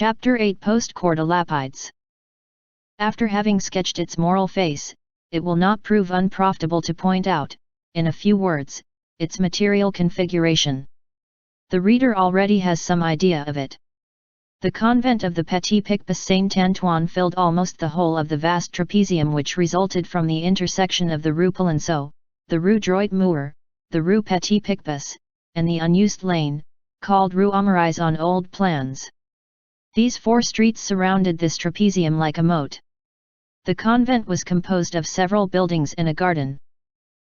Chapter 8 Post-CORDA Lapides. After having sketched its moral face, it will not prove unprofitable to point out, in a few words, its material configuration. The reader already has some idea of it. The convent of the Petit Picpus Saint Antoine filled almost the whole of the vast trapezium which resulted from the intersection of the Rue Polonceau, the Rue Droit Mur, the Rue Petit Picpus, and the unused lane, called Rue Aumarais on old plans. These four streets surrounded this trapezium like a moat. The convent was composed of several buildings and a garden.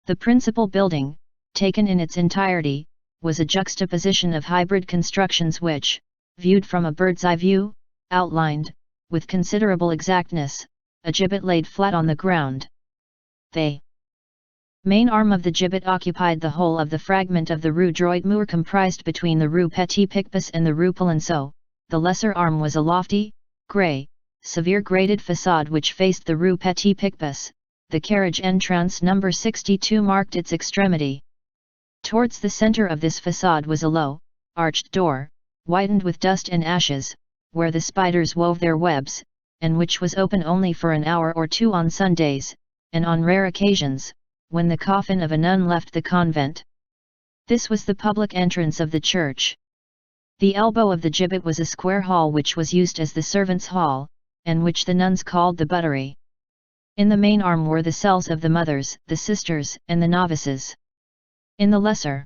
The principal building, taken in its entirety, was a juxtaposition of hybrid constructions which, viewed from a bird's-eye view, outlined, with considerable exactness, a gibbet laid flat on the ground. The main arm of the gibbet occupied the whole of the fragment of the Rue Droit Mur comprised between the Rue Petit Picpus and the Rue Polonceau. The lesser arm was a lofty, grey, severe grated facade which faced the Rue Petit Picpus. The carriage entrance number 62 marked its extremity. Towards the centre of this facade was a low, arched door, whitened with dust and ashes, where the spiders wove their webs, and which was open only for an hour or two on Sundays, and on rare occasions, when the coffin of a nun left the convent. This was the public entrance of the church. The elbow of the gibbet was a square hall which was used as the servants' hall, and which the nuns called the buttery. In the main arm were the cells of the mothers, the sisters, and the novices. In the lesser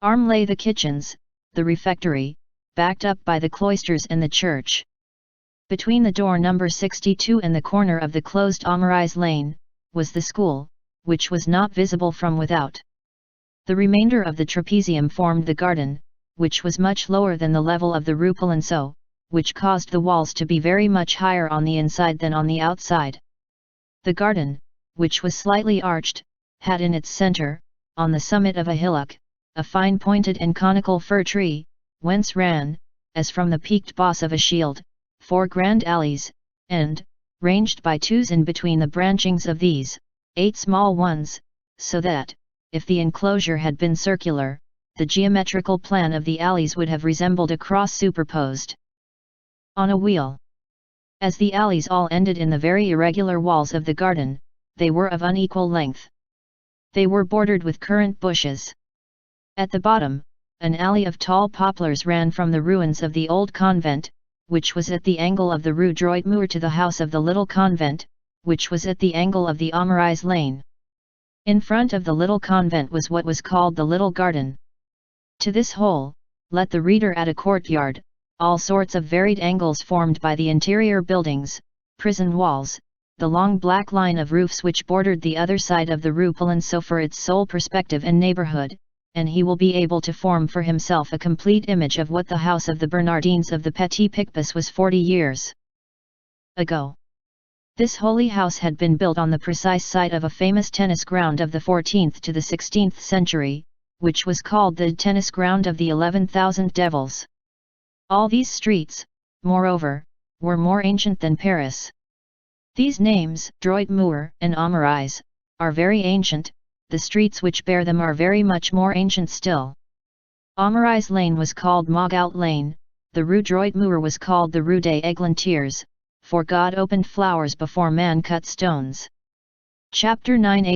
arm lay the kitchens, the refectory, backed up by the cloisters and the church. Between the door number 62 and the corner of the closed Aumarais lane, was the school, which was not visible from without. The remainder of the trapezium formed the garden, which was much lower than the level of the Rue Polonceau, which caused the walls to be very much higher on the inside than on the outside. The garden, which was slightly arched, had in its centre, on the summit of a hillock, a fine pointed and conical fir tree, whence ran, as from the peaked boss of a shield, 4 grand alleys, and, ranged by twos in between the branchings of these, 8 small ones, so that, if the enclosure had been circular, the geometrical plan of the alleys would have resembled a cross superposed on a wheel. As the alleys all ended in the very irregular walls of the garden, they were of unequal length. They were bordered with currant bushes. At the bottom, an alley of tall poplars ran from the ruins of the old convent, which was at the angle of the Rue Droit Mur, to the house of the little convent, which was at the angle of the Aumarais lane. In front of the little convent was what was called the little garden. To this whole, let the reader add a courtyard, all sorts of varied angles formed by the interior buildings, prison walls, the long black line of roofs which bordered the other side of the Rue Polonceau for its sole perspective and neighbourhood, and he will be able to form for himself a complete image of what the house of the Bernardines of the Petit Picpus was 40 years ago. This holy house had been built on the precise site of a famous tennis ground of the 14th to the 16th century, which was called the tennis ground of the 11,000 devils. All these streets, moreover, were more ancient than Paris. These names, Droit Mur and Aumarais, are very ancient. The streets which bear them are very much more ancient still. Aumarais Lane was called Mogout Lane, the Rue Droit Mur was called the Rue des Églantines, for God opened flowers before man cut stones. Chapter 9.